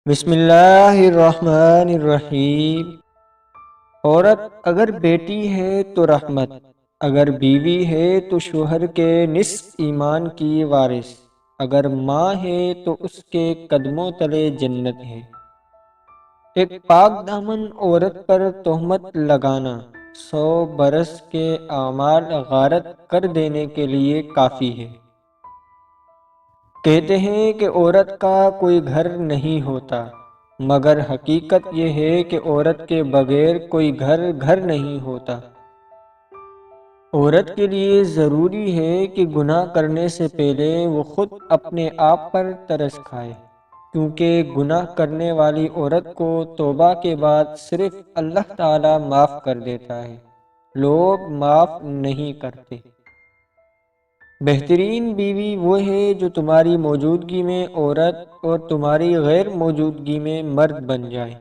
بسم اللہ الرحمن الرحیم۔ عورت اگر بیٹی ہے تو رحمت، اگر بیوی ہے تو شوہر کے نصف ایمان کی وارث، اگر ماں ہے تو اس کے قدموں تلے جنت ہے۔ ایک پاک دامن عورت پر تہمت لگانا 100 برس کے اعمال غارت کر دینے کے لیے کافی ہے۔ کہتے ہیں کہ عورت کا کوئی گھر نہیں ہوتا، مگر حقیقت یہ ہے کہ عورت کے بغیر کوئی گھر نہیں ہوتا۔ عورت کے لیے ضروری ہے کہ گناہ کرنے سے پہلے وہ خود اپنے آپ پر ترس کھائے، کیونکہ گناہ کرنے والی عورت کو توبہ کے بعد صرف اللہ تعالی معاف کر دیتا ہے، لوگ معاف نہیں کرتے۔ بہترین بیوی وہ ہے جو تمہاری موجودگی میں عورت اور تمہاری غیر موجودگی میں مرد بن جائے۔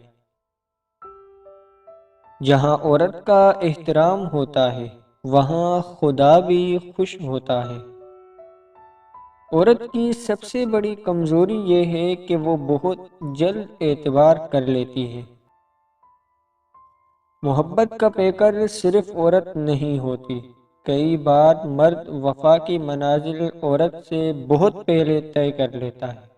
جہاں عورت کا احترام ہوتا ہے، وہاں خدا بھی خوش ہوتا ہے۔ عورت کی سب سے بڑی کمزوری یہ ہے کہ وہ بہت جلد اعتبار کر لیتی ہے۔ محبت کا پیکر صرف عورت نہیں ہوتی، کئی بار مرد وفا کی منازل عورت سے بہت پہلے طے کر لیتا ہے۔